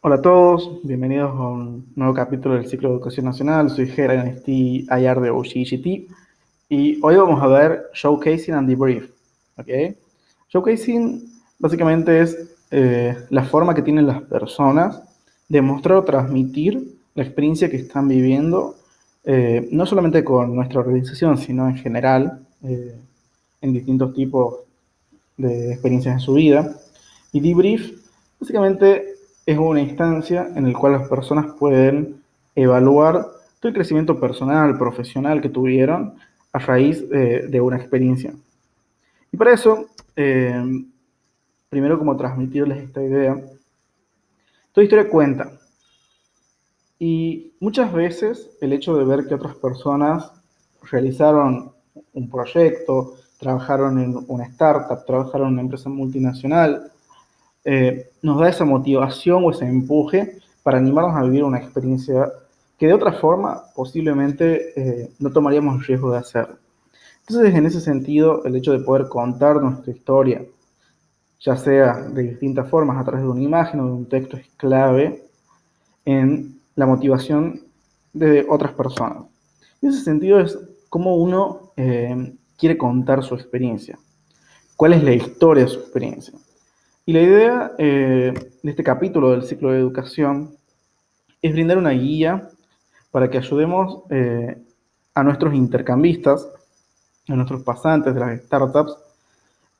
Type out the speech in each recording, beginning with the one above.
Hola a todos, bienvenidos a un nuevo capítulo del ciclo de Educación Nacional. Soy Gera NST IR de OGGT y hoy vamos a ver Showcasing and Debrief. ¿Ok? Showcasing básicamente es la forma que tienen las personas de mostrar o transmitir la experiencia que están viviendo, no solamente con nuestra organización, sino en general, en distintos tipos de experiencias en su vida. Y debrief básicamente es una instancia en la cual las personas pueden evaluar todo el crecimiento personal, profesional que tuvieron a raíz de una experiencia. Y para eso, primero como transmitirles esta idea, toda historia cuenta. Y muchas veces el hecho de ver que otras personas realizaron un proyecto, trabajaron en una startup, trabajaron en una empresa multinacional, nos da esa motivación o ese empuje para animarnos a vivir una experiencia que de otra forma posiblemente no tomaríamos el riesgo de hacer. Entonces, en ese sentido, el hecho de poder contar nuestra historia, ya sea de distintas formas, a través de una imagen o de un texto, es clave en la motivación de otras personas. En ese sentido es cómo uno quiere contar su experiencia, cuál es la historia de su experiencia. Y la idea de este capítulo del ciclo de educación es brindar una guía para que ayudemos a nuestros intercambistas, a nuestros pasantes de las startups,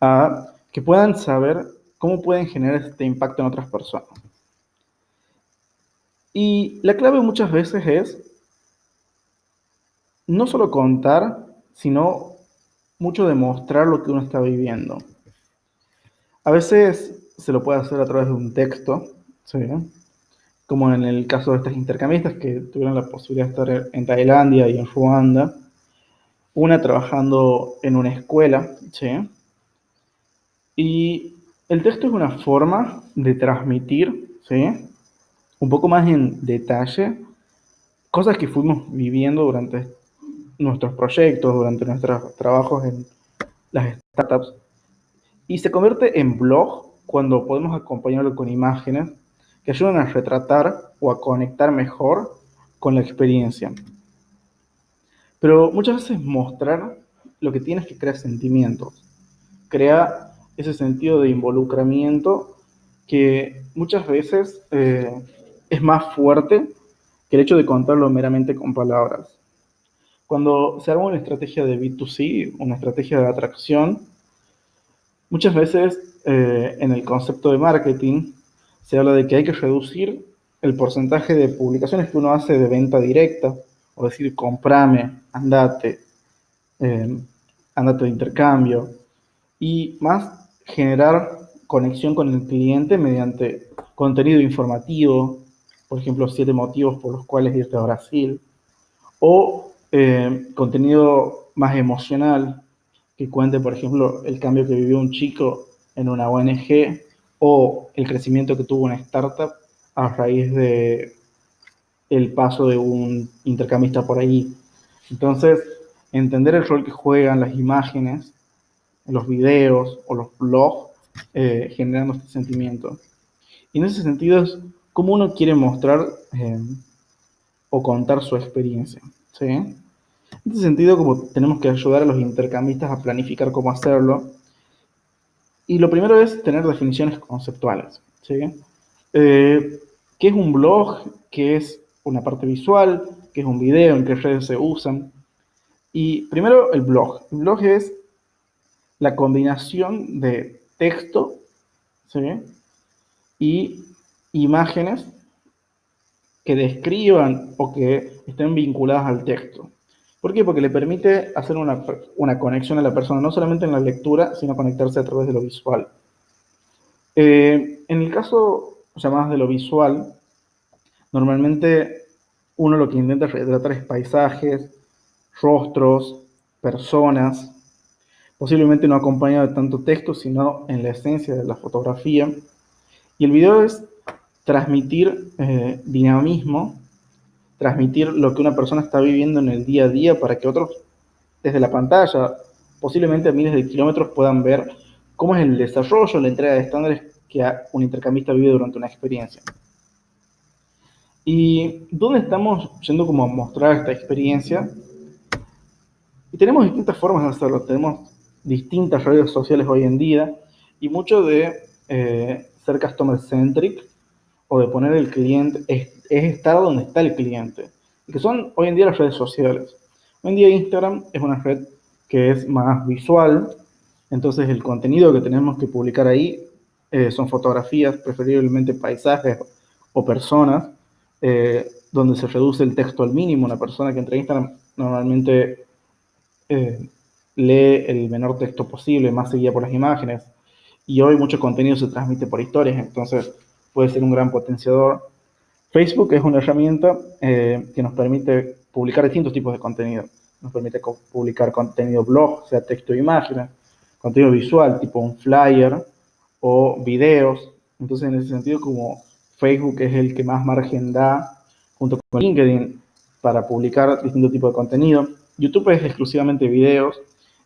a que puedan saber cómo pueden generar este impacto en otras personas. Y la clave muchas veces es no solo contar, sino mucho demostrar lo que uno está viviendo. A veces se lo puede hacer a través de un texto, ¿sí? Como en el caso de estas intercambistas que tuvieron la posibilidad de estar en Tailandia y en Ruanda, una trabajando en una escuela, ¿sí? Y el texto es una forma de transmitir, ¿sí? Un poco más en detalle cosas que fuimos viviendo durante nuestros proyectos, durante nuestros trabajos en las startups, y se convierte en blog cuando podemos acompañarlo con imágenes que ayudan a retratar o a conectar mejor con la experiencia. Pero muchas veces mostrar lo que tienes que crear sentimientos, crea ese sentido de involucramiento que muchas veces es más fuerte que el hecho de contarlo meramente con palabras. Cuando se arma una estrategia de B2C, una estrategia de atracción, muchas veces en el concepto de marketing se habla de que hay que reducir el porcentaje de publicaciones que uno hace de venta directa, o decir, comprame, andate, eh, andate de intercambio, y más generar conexión con el cliente mediante contenido informativo, por ejemplo, 7 motivos por los cuales irte a Brasil, o contenido más emocional, que cuente, por ejemplo, el cambio que vivió un chico en una ONG o el crecimiento que tuvo una startup a raíz de el paso de un intercambista por ahí. Entonces, entender el rol que juegan las imágenes, los videos o los blogs, generando este sentimiento. Y en ese sentido es cómo uno quiere mostrar o contar su experiencia. ¿Sí? En ese sentido, como tenemos que ayudar a los intercambistas a planificar cómo hacerlo. Y lo primero es tener definiciones conceptuales. ¿Sí? ¿Qué es un blog? ¿Qué es una parte visual? ¿Qué es un video? ¿En qué redes se usan? Y primero el blog. El blog es la combinación de texto, ¿sí? Y imágenes que describan o que estén vinculadas al texto. ¿Por qué? Porque le permite hacer una conexión a la persona, no solamente en la lectura, sino conectarse a través de lo visual. En el caso llamadas de lo visual, normalmente uno lo que intenta retratar es paisajes, rostros, personas, posiblemente no acompañado de tanto texto, sino en la esencia de la fotografía. Y el video es transmitir dinamismo, transmitir lo que una persona está viviendo en el día a día para que otros, desde la pantalla, posiblemente a miles de kilómetros, puedan ver cómo es el desarrollo, la entrega de estándares que un intercambista vive durante una experiencia. ¿Y dónde estamos yendo como a mostrar esta experiencia? Y tenemos distintas formas de hacerlo. Tenemos distintas redes sociales hoy en día y mucho de ser customer centric o de poner el cliente, es estar donde está el cliente. Y que son hoy en día las redes sociales. Hoy en día Instagram es una red que es más visual, entonces el contenido que tenemos que publicar ahí son fotografías, preferiblemente paisajes o personas, donde se reduce el texto al mínimo. Una persona que entra a Instagram normalmente eh, lee el menor texto posible, más seguida por las imágenes. Y hoy mucho contenido se transmite por historias, entonces puede ser un gran potenciador. Facebook es una herramienta que nos permite publicar distintos tipos de contenido. Nos permite publicar contenido blog, sea texto e imágenes, contenido visual, tipo un flyer o videos. Entonces, en ese sentido, como Facebook es el que más margen da, junto con LinkedIn, para publicar distintos tipos de contenido. YouTube es exclusivamente videos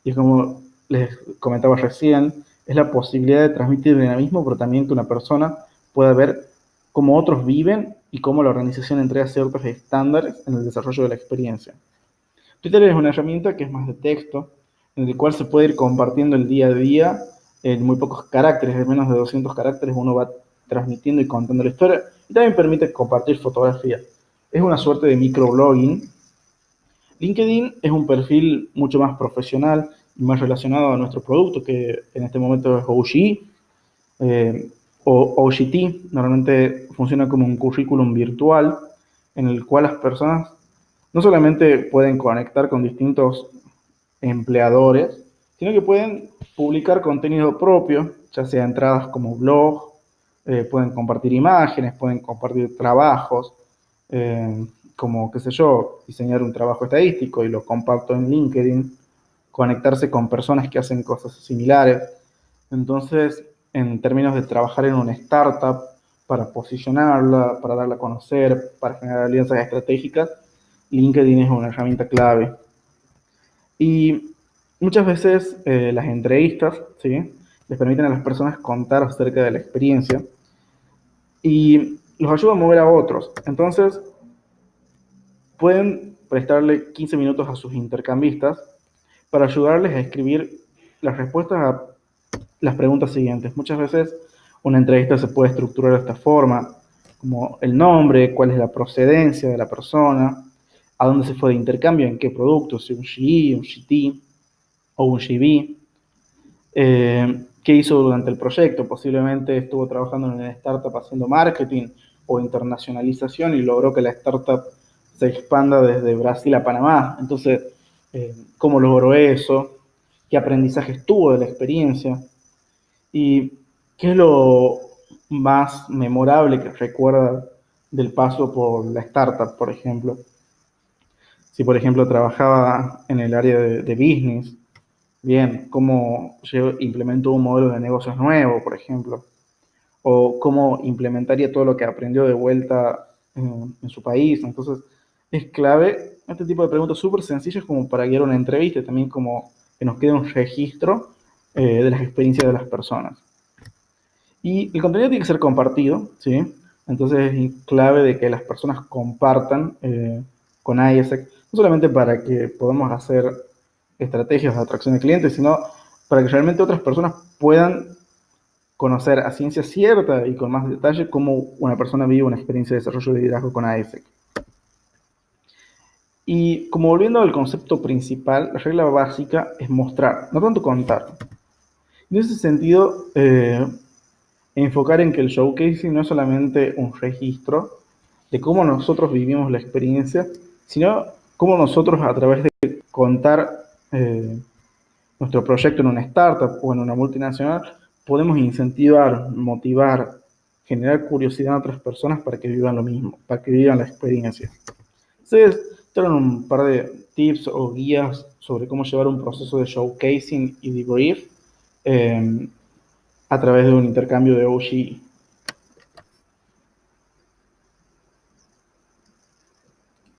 y es como les comentaba recién, es la posibilidad de transmitir dinamismo, pero también que una persona pueda ver cómo otros viven y cómo la organización entrega ciertos estándares en el desarrollo de la experiencia. Twitter es una herramienta que es más de texto, en el cual se puede ir compartiendo el día a día en muy pocos caracteres, de menos de 200 caracteres uno va transmitiendo y contando la historia, y también permite compartir fotografías. Es una suerte de microblogging. LinkedIn es un perfil mucho más profesional y más relacionado a nuestro producto, que en este momento es OG, o OGT. Normalmente funciona como un currículum virtual en el cual las personas no solamente pueden conectar con distintos empleadores, sino que pueden publicar contenido propio, ya sea entradas como blog, pueden compartir imágenes, pueden compartir trabajos, como, qué sé yo, diseñar un trabajo estadístico y lo comparto en LinkedIn, conectarse con personas que hacen cosas similares. Entonces, en términos de trabajar en una startup, para posicionarla, para darla a conocer, para generar alianzas estratégicas, LinkedIn es una herramienta clave. Y muchas veces las entrevistas, ¿sí?, les permiten a las personas contar acerca de la experiencia y los ayuda a mover a otros. Entonces, pueden prestarle 15 minutos a sus intercambistas para ayudarles a escribir las respuestas a las preguntas siguientes. Muchas veces una entrevista se puede estructurar de esta forma, como el nombre, cuál es la procedencia de la persona, a dónde se fue de intercambio, en qué producto, si un GE, un GT o un GB, qué hizo durante el proyecto. Posiblemente estuvo trabajando en una startup haciendo marketing o internacionalización y logró que la startup se expanda desde Brasil a Panamá. Entonces, ¿cómo logró eso? ¿Qué aprendizajes tuvo de la experiencia? ¿Y qué es lo más memorable que recuerda del paso por la startup, por ejemplo? Si, por ejemplo, trabajaba en el área de business, bien, cómo implementó un modelo de negocios nuevo, por ejemplo, o cómo implementaría todo lo que aprendió de vuelta en su país. Entonces, es clave este tipo de preguntas súper sencillas como para guiar una entrevista y también como que nos quede un registro de las experiencias de las personas. Y el contenido tiene que ser compartido, ¿sí? Entonces es clave de que las personas compartan con ISEC, no solamente para que podamos hacer estrategias de atracción de clientes, sino para que realmente otras personas puedan conocer a ciencia cierta y con más detalle cómo una persona vive una experiencia de desarrollo de liderazgo con ISEC. Y como volviendo al concepto principal, la regla básica es mostrar, no tanto contar. En ese sentido, enfocar en que el showcasing no es solamente un registro de cómo nosotros vivimos la experiencia, sino cómo nosotros a través de contar nuestro proyecto en una startup o en una multinacional podemos incentivar, motivar, generar curiosidad en otras personas para que vivan lo mismo, para que vivan la experiencia. Entonces, traen un par de tips o guías sobre cómo llevar un proceso de showcasing y debrief eh, a través de un intercambio de OG.